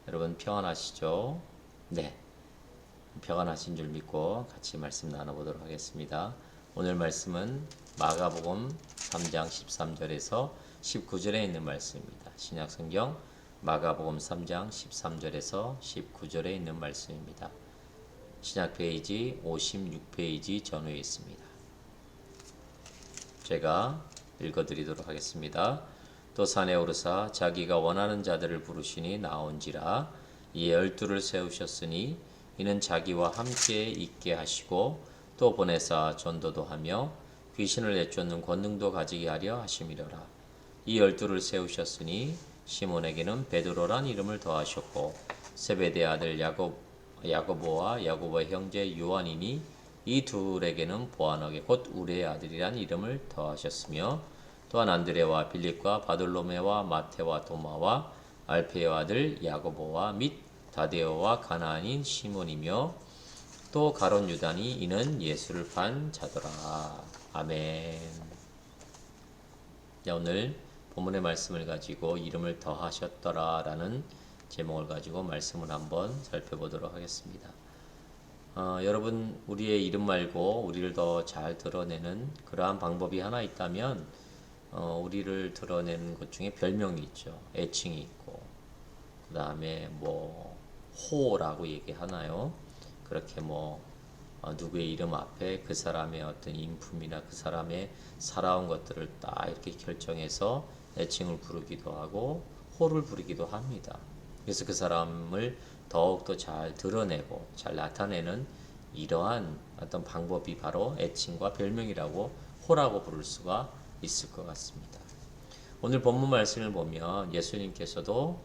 여러분 평안하시죠? 네, 평안하신 줄 믿고 같이 말씀 나눠보도록 하겠습니다. 오늘 말씀은 마가복음 3장 13절에서 19절에 있는 말씀입니다. 신약성경 마가복음 3장 13절에서 19절에 있는 말씀입니다. 신약 페이지 56페이지 전후에 있습니다. 제가 읽어드리도록 하겠습니다. 또 산에 오르사 자기가 원하는 자들을 부르시니 나온지라. 이에 열두를 세우셨으니 이는 자기와 함께 있게 하시고 또 보내사 전도도 하며 귀신을 내쫓는 권능도 가지게 하려 하심이로라. 이 열두를 세우셨으니 시몬에게는 베드로란 이름을 더하셨고 세베대 아들 야고보와 야고보의 형제 요한이니 이 둘에게는 보아너게 곧 우레의 아들이란 이름을 더하셨으며 또한 안드레와 빌립과 바돌로메와 마테와 도마와 알페의 아들 야고보와 및 다데오와 가나안인 시몬이며 또 가롯 유다니 이는 예수를 판 자더라. 아멘. 자, 오늘 본문의 말씀을 가지고 이름을 더하셨더라 라는 제목을 가지고 말씀을 한번 살펴보도록 하겠습니다. 여러분, 우리의 이름 말고 우리를 더 잘 드러내는 그러한 방법이 하나 있다면 우리를 드러내는 것 중에 별명이 있죠. 애칭이 있고, 그 다음에 뭐 호라고 얘기하나요? 그렇게 누구의 이름 앞에 그 사람의 어떤 인품이나 그 사람의 살아온 것들을 딱 이렇게 결정해서 애칭을 부르기도 하고 호를 부르기도 합니다. 그래서 그 사람을 더욱더 잘 드러내고 잘 나타내는 이러한 어떤 방법이 바로 애칭과 별명이라고 호라고 부를 수가 있을 것 같습니다. 오늘 본문 말씀을 보면 예수님께서도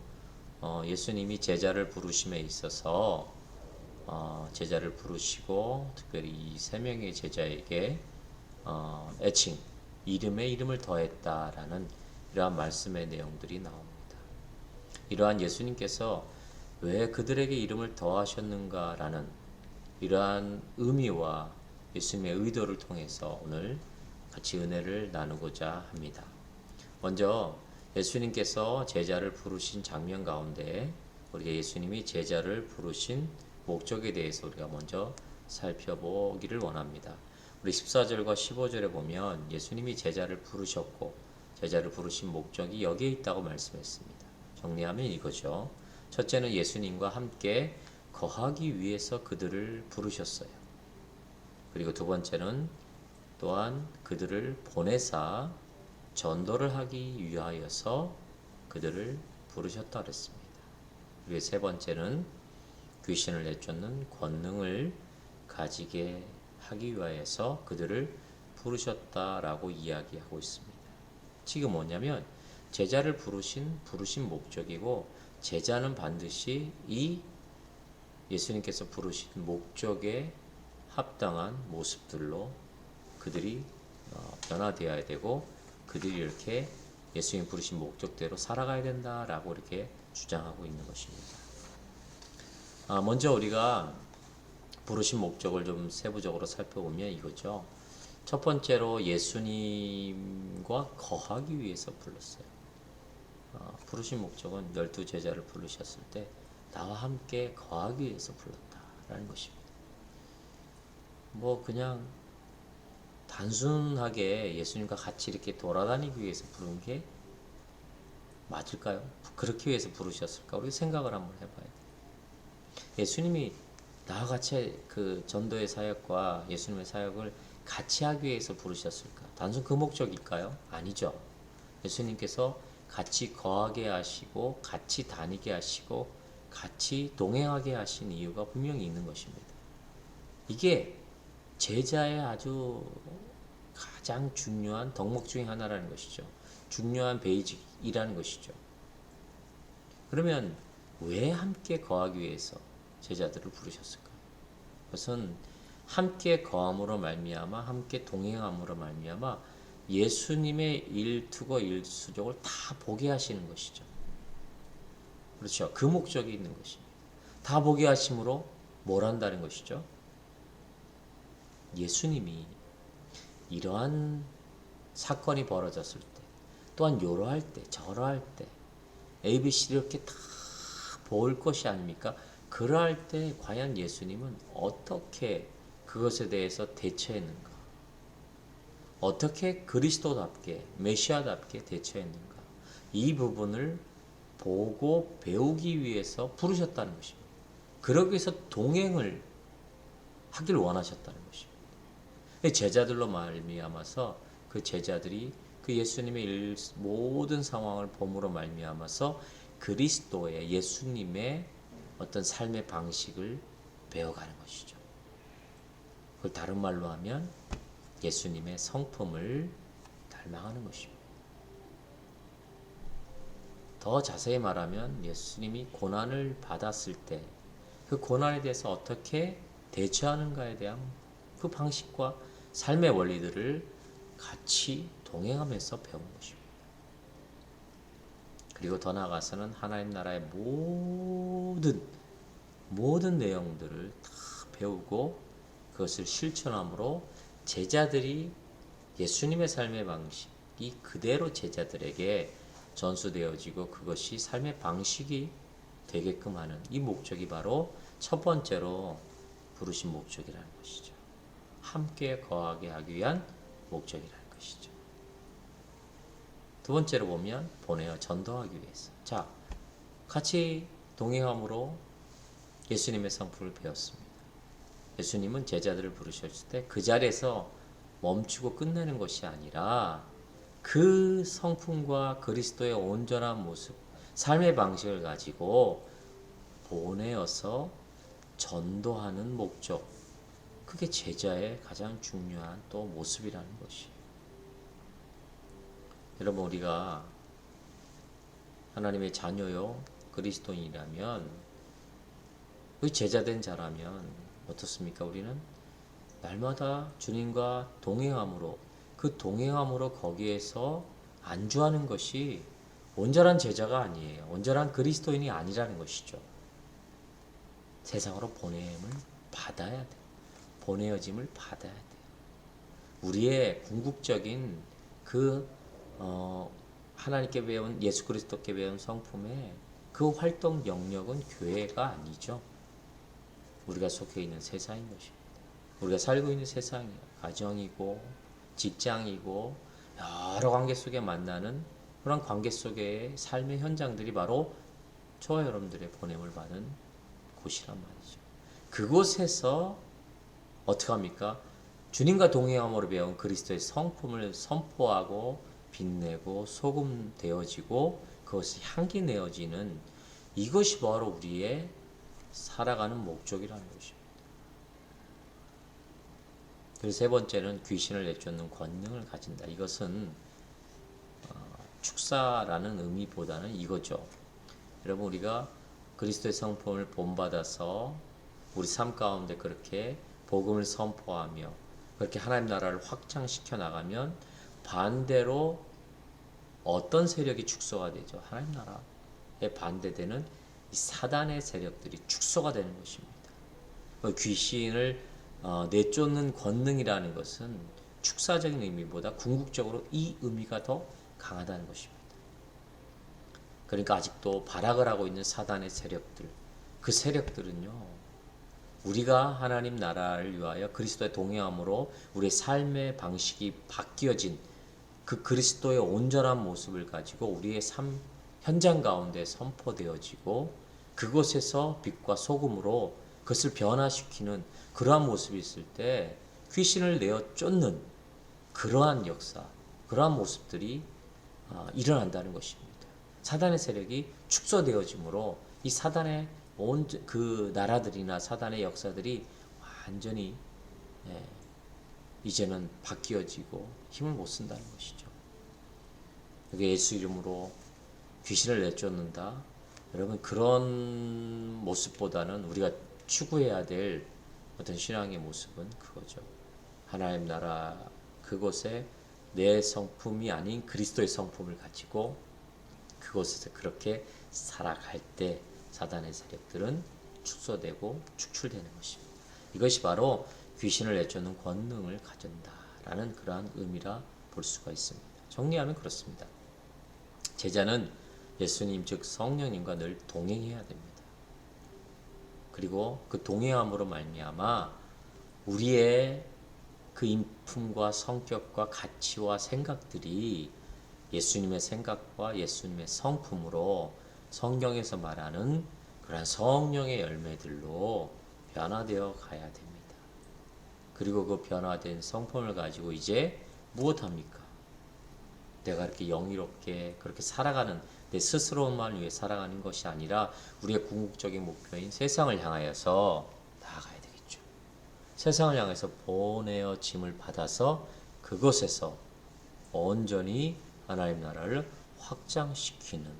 예수님이 제자를 부르심에 있어서 제자를 부르시고 특별히 이 세 명의 제자에게 애칭, 이름에 이름을 더했다라는 이러한 말씀의 내용들이 나옵니다. 이러한 예수님께서 왜 그들에게 이름을 더하셨는가라는 이러한 의미와 예수님의 의도를 통해서 오늘 같이 은혜를 나누고자 합니다. 먼저 예수님께서 제자를 부르신 장면 가운데 우리가 예수님이 제자를 부르신 목적에 대해서 우리가 먼저 살펴보기를 원합니다. 우리 14절과 15절에 보면 예수님이 제자를 부르셨고 제자를 부르신 목적이 여기에 있다고 말씀했습니다. 정리하면 이거죠. 첫째는 예수님과 함께 거하기 위해서 그들을 부르셨어요. 그리고 두 번째는 또한 그들을 보내사 전도를 하기 위하여서 그들을 부르셨다 그랬습니다. 그리고 세 번째는 귀신을 내쫓는 권능을 가지게 하기 위하여서 그들을 부르셨다라고 이야기하고 있습니다. 지금 뭐냐면 제자를 부르신 목적이고 제자는 반드시 이 예수님께서 부르신 목적에 합당한 모습들로 그들이 변화되어야 되고 그들이 이렇게 예수님 부르신 목적대로 살아가야 된다라고 이렇게 주장하고 있는 것입니다. 먼저 우리가 부르신 목적을 좀 세부적으로 살펴보면 이거죠. 첫 번째로 예수님과 거하기 위해서 불렀어요. 부르신 목적은 12 제자를 부르셨을 때 나와 함께 거하기 위해서 불렀다라는 것입니다. 그냥 단순하게 예수님과 같이 이렇게 돌아다니기 위해서 부른 게 맞을까요? 그렇게 위해서 부르셨을까? 우리 생각을 한번 해봐야 돼요. 예수님이 나와 같이 그 전도의 사역과 예수님의 사역을 같이 하기 위해서 부르셨을까? 단순 그 목적일까요? 아니죠. 예수님께서 같이 거하게 하시고 같이 다니게 하시고 같이 동행하게 하신 이유가 분명히 있는 것입니다. 이게 제자의 아주 가장 중요한 덕목 중에 하나라는 것이죠. 중요한 베이직이라는 것이죠. 그러면 왜 함께 거하기 위해서 제자들을 부르셨을까요? 그것은 함께 거함으로 말미암아 함께 동행함으로 말미암아 예수님의 일투고 일수족을 다 보게 하시는 것이죠. 그렇죠. 그 목적이 있는 것입니다. 다 보게 하심으로 뭘 한다는 것이죠? 예수님이 이러한 사건이 벌어졌을 때 또한 요러할 때 저러할 때 ABC를 이렇게 다 볼 것이 아닙니까? 그러할 때 과연 예수님은 어떻게 그것에 대해서 대처했는가? 어떻게 그리스도답게 메시아답게 대처했는가? 이 부분을 보고 배우기 위해서 부르셨다는 것입니다. 그러기 위해서 동행을 하길 원하셨다는 것입니다. 제자들로 말미암아서 그 제자들이 그 예수님의 모든 상황을 봄으로 말미암아서 그리스도의 예수님의 어떤 삶의 방식을 배워가는 것이죠. 그걸 다른 말로 하면 예수님의 성품을 닮아가는 것입니다. 더 자세히 말하면 예수님이 고난을 받았을 때 그 고난에 대해서 어떻게 대처하는가에 대한 그 방식과 삶의 원리들을 같이 동행하면서 배운 것입니다. 그리고 더 나아가서는 하나님 나라의 모든 내용들을 다 배우고 그것을 실천함으로 제자들이 예수님의 삶의 방식이 그대로 제자들에게 전수되어지고 그것이 삶의 방식이 되게끔 하는 이 목적이 바로 첫 번째로 부르신 목적이라는 것이죠. 함께 거하게 하기 위한 목적이라는 것이죠. 두 번째로 보면 보내어 전도하기 위해서. 자, 같이 동행함으로 예수님의 성품을 배웠습니다. 예수님은 제자들을 부르셨을 때 그 자리에서 멈추고 끝내는 것이 아니라 그 성품과 그리스도의 온전한 모습, 삶의 방식을 가지고 보내어서 전도하는 목적, 그게 제자의 가장 중요한 또 모습이라는 것이에요. 여러분, 우리가 하나님의 자녀요 그리스도인이라면, 그 제자된 자라면 어떻습니까? 우리는 날마다 주님과 동행함으로, 그 동행함으로 거기에서 안주하는 것이 온전한 제자가 아니에요. 온전한 그리스도인이 아니라는 것이죠. 세상으로 보냄을 받아야 돼요. 보내어짐을 받아야 돼요. 우리의 궁극적인 그 하나님께 배운, 예수 그리스도께 배운 성품의 그 활동 영역은 교회가 아니죠. 우리가 속해 있는 세상인 것입니다. 우리가 살고 있는 세상이 가정이고 직장이고 여러 관계 속에 만나는 그런 관계 속의 삶의 현장들이 바로 저와 여러분들의 보냄을 받은 곳이란 말이죠. 그곳에서 어떻게 합니까? 주님과 동행함으로 배운 그리스도의 성품을 선포하고 빛내고 소금 되어지고 그것이 향기 내어지는 이것이 바로 우리의 살아가는 목적이라는 것입니다. 그리고 세 번째는 귀신을 내쫓는 권능을 가진다. 이것은 축사라는 의미보다는 이거죠. 여러분, 우리가 그리스도의 성품을 본받아서 우리 삶 가운데 그렇게 복음을 선포하며 그렇게 하나님 나라를 확장시켜 나가면 반대로 어떤 세력이 축소가 되죠? 하나님 나라에 반대되는 이 사단의 세력들이 축소가 되는 것입니다. 귀신을 내쫓는 권능이라는 것은 축사적인 의미보다 궁극적으로 이 의미가 더 강하다는 것입니다. 그러니까 아직도 발악을 하고 있는 사단의 세력들, 그 세력들은요, 우리가 하나님 나라를 위하여 그리스도의 동행함으로 우리의 삶의 방식이 바뀌어진 그 그리스도의 온전한 모습을 가지고 우리의 삶 현장 가운데 선포되어지고 그곳에서 빛과 소금으로 그것을 변화시키는 그러한 모습이 있을 때 귀신을 내어 쫓는 그러한 역사, 그러한 모습들이 일어난다는 것입니다. 사단의 세력이 축소되어지므로 이 사단의 그 나라들이나 사단의 역사들이 완전히 이제는 바뀌어지고 힘을 못 쓴다는 것이죠. 그게 예수 이름으로 귀신을 내쫓는다. 여러분, 그런 모습보다는 우리가 추구해야 될 어떤 신앙의 모습은 그거죠. 하나님 나라 그곳에 내 성품이 아닌 그리스도의 성품을 가지고 그곳에서 그렇게 살아갈 때 사단의 세력들은 축소되고 축출되는 것입니다. 이것이 바로 귀신을 내쫓는 권능을 가진다라는 그러한 의미라 볼 수가 있습니다. 정리하면 그렇습니다. 제자는 예수님 즉 성령님과 늘 동행해야 됩니다. 그리고 그 동행함으로 말미암아 우리의 그 인품과 성격과 가치와 생각들이 예수님의 생각과 예수님의 성품으로 성경에서 말하는 그러한 성령의 열매들로 변화되어 가야 됩니다. 그리고 그 변화된 성품을 가지고 이제 무엇합니까? 내가 이렇게 영이롭게 그렇게 살아가는 내 스스로만 위해 살아가는 것이 아니라 우리의 궁극적인 목표인 세상을 향하여서 나아가야 되겠죠. 세상을 향해서 보내어짐을 받아서 그것에서 온전히 하나님 나라를 확장시키는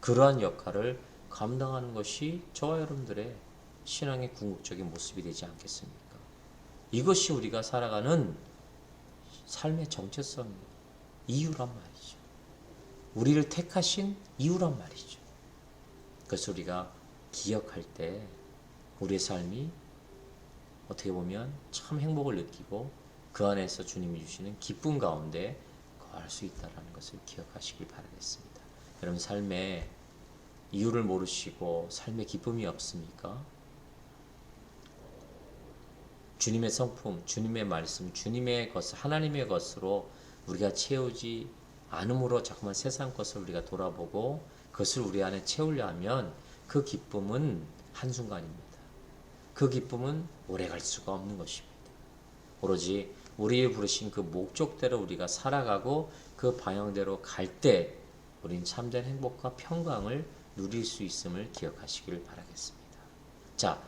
그러한 역할을 감당하는 것이 저와 여러분들의 신앙의 궁극적인 모습이 되지 않겠습니까? 이것이 우리가 살아가는 삶의 정체성입니다. 이유란 말이죠. 우리를 택하신 이유란 말이죠. 그래서 우리가 기억할 때 우리의 삶이 어떻게 보면 참 행복을 느끼고 그 안에서 주님이 주시는 기쁨 가운데 거할 수 있다는 것을 기억하시길 바라겠습니다. 여러분 삶에 이유를 모르시고 삶에 기쁨이 없습니까? 주님의 성품, 주님의 말씀, 주님의 것, 하나님의 것으로 우리가 채우지 않음으로 자꾸만 세상 것을 우리가 돌아보고 그것을 우리 안에 채우려 하면 그 기쁨은 한순간입니다. 그 기쁨은 오래갈 수가 없는 것입니다. 오로지 우리의 부르신 그 목적대로 우리가 살아가고 그 방향대로 갈 때 우린 참된 행복과 평강을 누릴 수 있음을 기억하시길 바라겠습니다. 자,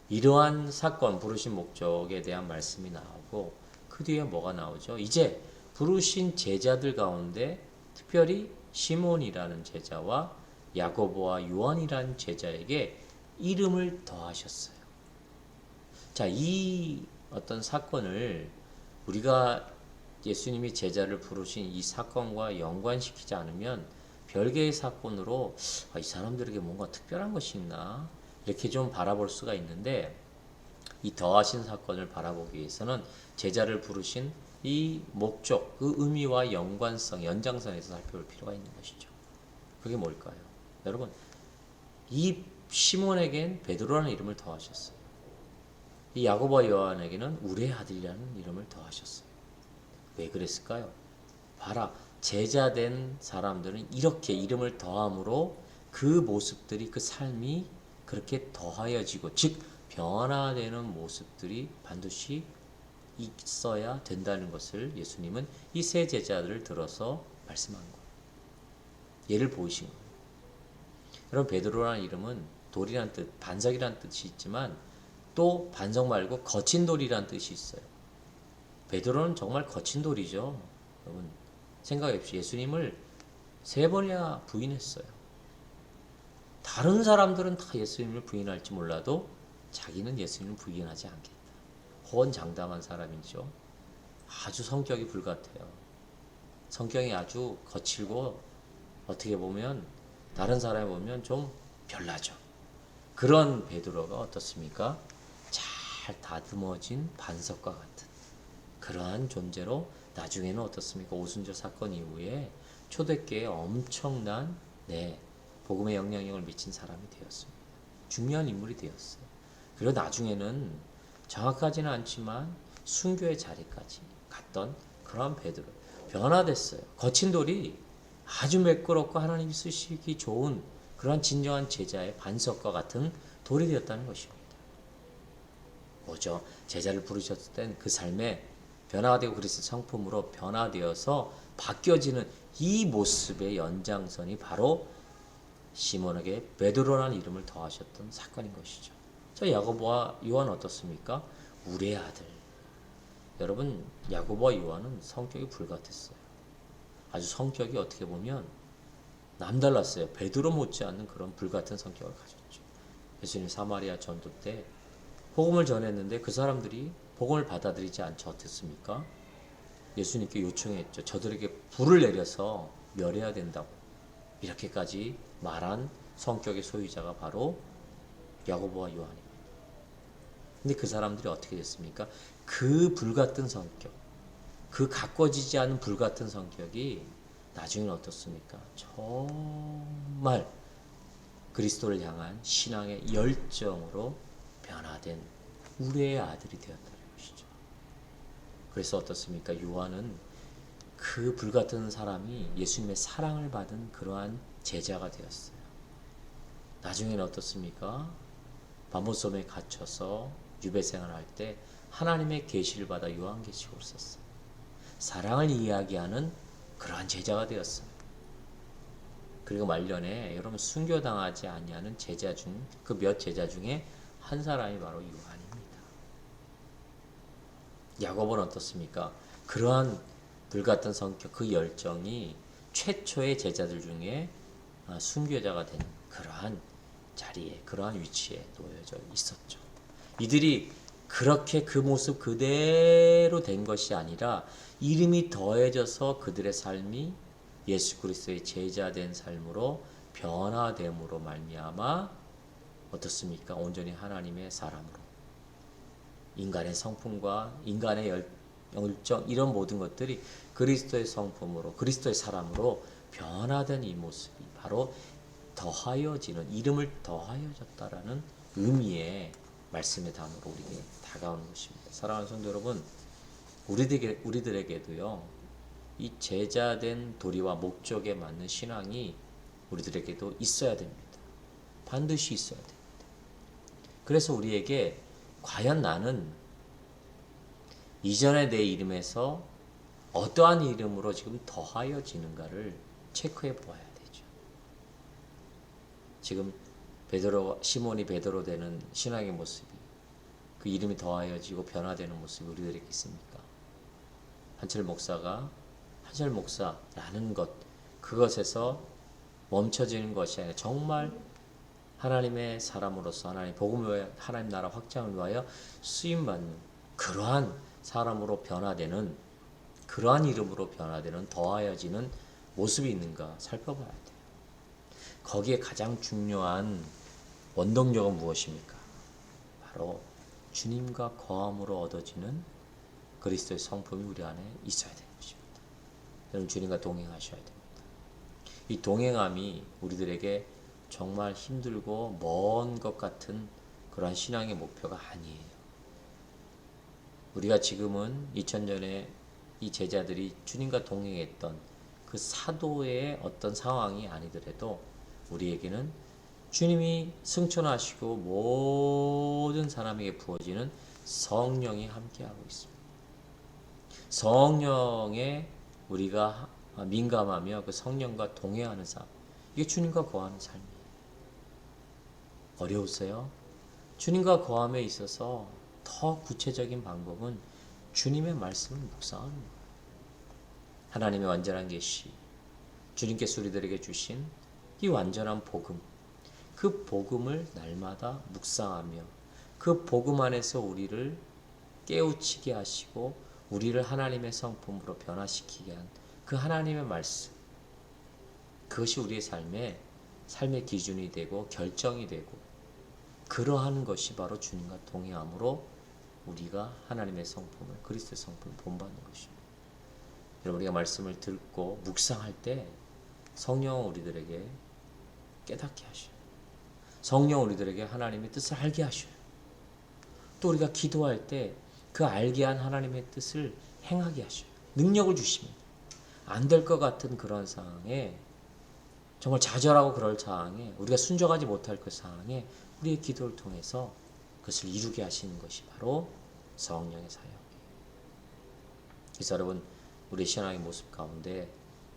이러한 사건, 부르신 목적에 대한 말씀이 나오고 그 뒤에 뭐가 나오죠? 이제 부르신 제자들 가운데 특별히 시몬이라는 제자와 야고보와 요한이라는 제자에게 이름을 더하셨어요. 자, 이 어떤 사건을 우리가 예수님이 제자를 부르신 이 사건과 연관시키지 않으면 별개의 사건으로 이 사람들에게 뭔가 특별한 것이 있나? 이렇게 좀 바라볼 수가 있는데 이 더하신 사건을 바라보기 위해서는 제자를 부르신 이 목적, 그 의미와 연관성, 연장선에서 살펴볼 필요가 있는 것이죠. 그게 뭘까요? 여러분, 이 시몬에겐 베드로라는 이름을 더하셨어요. 이 야고보와 요한에게는 우레의 아들이라는 이름을 더하셨어요. 왜 그랬을까요? 봐라, 제자된 사람들은 이렇게 이름을 더함으로 그 모습들이, 그 삶이 그렇게 더하여지고, 즉 변화되는 모습들이 반드시 있어야 된다는 것을 예수님은 이 세 제자들을 들어서 말씀한 거예요. 예를 보이신 거예요. 여러분, 베드로라는 이름은 돌이란 뜻, 반석이란 뜻이 있지만 또 반석 말고 거친 돌이란 뜻이 있어요. 베드로는 정말 거친 돌이죠. 여러분 생각해 보십시오. 예수님을 3번이나 부인했어요. 다른 사람들은 다 예수님을 부인할지 몰라도 자기는 예수님을 부인하지 않겠다. 호언장담한 사람이죠. 아주 성격이 불같아요. 성격이 아주 거칠고 어떻게 보면 다른 사람이 보면 좀 별나죠. 그런 베드로가 어떻습니까? 잘 다듬어진 반석과 같은 그러한 존재로 나중에는 어떻습니까? 오순절 사건 이후에 초대교회에 엄청난 복음의 영향력을 미친 사람이 되었습니다. 중요한 인물이 되었어요. 그리고 나중에는 정확하지는 않지만 순교의 자리까지 갔던 그러한 베드로 변화됐어요. 거친 돌이 아주 매끄럽고 하나님이 쓰시기 좋은 그러한 진정한 제자의 반석과 같은 돌이 되었다는 것입니다. 뭐죠? 제자를 부르셨을 땐 그 삶에 변화가 되고 그리스도 성품으로 변화되어서 바뀌어지는 이 모습의 연장선이 바로 시몬에게 베드로라는 이름을 더하셨던 사건인 것이죠. 자, 야고보와 요한 어떻습니까? 우리의 아들. 여러분, 야고보와 요한은 성격이 불같았어요. 아주 성격이 어떻게 보면 남달랐어요. 베드로 못지않는 그런 불같은 성격을 가졌죠. 예수님 사마리아 전도 때 복음을 전했는데 그 사람들이 복음을 받아들이지 않지 어땠습니까? 예수님께 요청했죠. 저들에게 불을 내려서 멸해야 된다고. 이렇게까지 말한 성격의 소유자가 바로 야고보와 요한입니다. 근데 그 사람들이 어떻게 됐습니까? 그 불같은 성격, 그 가꿔지지 않은 불같은 성격이 나중에는 어떻습니까? 정말 그리스도를 향한 신앙의 열정으로 변화된 우리의 아들이 되었다는 것이죠. 그래서 어떻습니까? 요한은 그 불같은 사람이 예수님의 사랑을 받은 그러한 제자가 되었어요. 나중에는 어떻습니까? 바모섬에 갇혀서 유배 생활할 때 하나님의 계시를 받아 요한계시록을 썼어요. 사랑을 이야기하는 그러한 제자가 되었어요. 그리고 말년에 여러분 순교당하지 아니하는 제자 중 그 몇 제자 중에 한 사람이 바로 요한입니다. 야고보는 어떻습니까? 그러한 불같은 성격, 그 열정이 최초의 제자들 중에 순교자가 된 그러한 자리에, 그러한 위치에 놓여져 있었죠. 이들이 그렇게 그 모습 그대로 된 것이 아니라 이름이 더해져서 그들의 삶이 예수 그리스도의 제자된 삶으로 변화됨으로 말미암아 어떻습니까? 온전히 하나님의 사람으로 인간의 성품과 인간의 열정 이런 모든 것들이 그리스도의 성품으로 그리스도의 사람으로 변화된 이 모습이 바로 더하여지는 이름을 더하여졌다라는 의미의 말씀의 단어로 우리에게 다가오는 것입니다. 사랑하는 성도 여러분, 우리들에게도요. 이 제자된 도리와 목적에 맞는 신앙이 우리들에게도 있어야 됩니다. 반드시 있어야 됩니다. 그래서 우리에게 과연 나는 이전의 내 이름에서 어떠한 이름으로 지금 더하여지는가를 체크해 보아야 되죠. 지금 시몬이 베드로 되는 신앙의 모습이 그 이름이 더하여지고 변화되는 모습이 우리들에게 있습니까? 한철 목사라는 것, 그것에서 멈춰지는 것이 아니라 정말 하나님의 사람으로서 하나님 복음을 위하여 하나님 나라 확장을 위하여 쓰임받는 그러한 사람으로 변화되는 그러한 이름으로 변화되는 더하여지는 모습이 있는가 살펴봐야 돼요. 거기에 가장 중요한 원동력은 무엇입니까? 바로 주님과 거함으로 얻어지는 그리스도의 성품이 우리 안에 있어야 되는 것입니다. 여러분 주님과 동행하셔야 됩니다. 이 동행함이 우리들에게 정말 힘들고 먼 것 같은 그러한 신앙의 목표가 아니에요. 우리가 지금은 2000년에 이 제자들이 주님과 동행했던 그 사도의 어떤 상황이 아니더라도 우리에게는 주님이 승천하시고 모든 사람에게 부어지는 성령이 함께하고 있습니다. 성령에 우리가 민감하며 그 성령과 동행하는 삶, 이게 주님과 거하는 삶이에요. 어려우세요? 주님과 거함에 있어서 더 구체적인 방법은 주님의 말씀을 묵상하는 거예요. 하나님의 완전한 계시, 주님께서 우리들에게 주신 이 완전한 복음, 그 복음을 날마다 묵상하며 그 복음 안에서 우리를 깨우치게 하시고 우리를 하나님의 성품으로 변화시키게 한 그 하나님의 말씀, 그것이 우리의 삶의 기준이 되고 결정이 되고 그러한 것이 바로 주님과 동행함으로 우리가 하나님의 성품을 그리스도의 성품을 본받는 것입니다. 여러분 우리가 말씀을 듣고 묵상할 때 성령은 우리들에게 깨닫게 하셔요. 성령 우리들에게 하나님의 뜻을 알게 하셔요. 또 우리가 기도할 때 그 알게 한 하나님의 뜻을 행하게 하셔요. 능력을 주십니다. 안 될 것 같은 그런 상황에 정말 좌절하고 그럴 상황에 우리가 순종하지 못할 그 상황에 우리의 기도를 통해서 그것을 이루게 하시는 것이 바로 성령의 사역이에요. 그래서 여러분 우리 신앙의 모습 가운데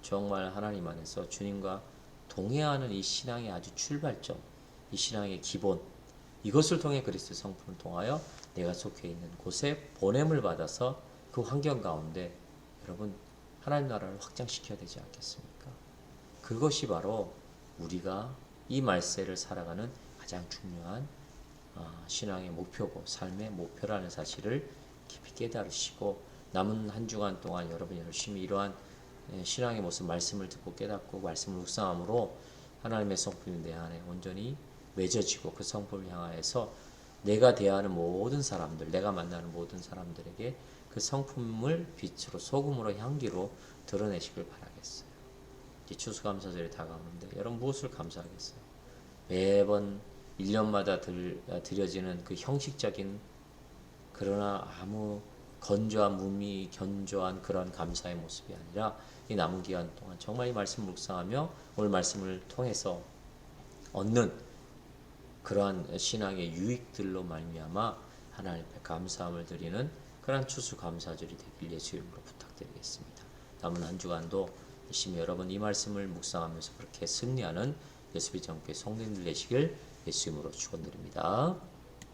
정말 하나님 안에서 주님과 동행하는 이 신앙의 아주 출발점, 이 신앙의 기본, 이것을 통해 그리스도의 성품을 통하여 내가 속해 있는 곳에 보냄을 받아서 그 환경 가운데 여러분 하나님 나라를 확장시켜야 되지 않겠습니까? 그것이 바로 우리가 이 말세를 살아가는 가장 중요한 신앙의 목표고 삶의 목표라는 사실을 깊이 깨달으시고 남은 한 주간 동안 여러분이 열심히 이러한 신앙의 모습 말씀을 듣고 깨닫고 말씀을 묵상함으로 하나님의 성품이 내 안에 온전히 맺어지고 그 성품을 향하여서 내가 대하는 모든 사람들, 내가 만나는 모든 사람들에게 그 성품을 빛으로 소금으로 향기로 드러내시길 바라겠어요. 이제 추수감사절이 다가오는데 여러분 무엇을 감사하겠어요? 매번 1년마다 드려지는 그 형식적인 그러나 아무 건조한 몸이 견조한 그런 감사의 모습이 아니라 이 남은 기간 동안 정말 이 말씀을 묵상하며 오늘 말씀을 통해서 얻는 그러한 신앙의 유익들로 말미암아 하나님 앞에 감사함을 드리는 그러한 추수감사절이 되길 예수 이름으로 부탁드리겠습니다. 남은 한 주간도 열심히 여러분 이 말씀을 묵상하면서 그렇게 승리하는 예수의 정교회 성도님들 되시길 예수 이름으로 축원드립니다.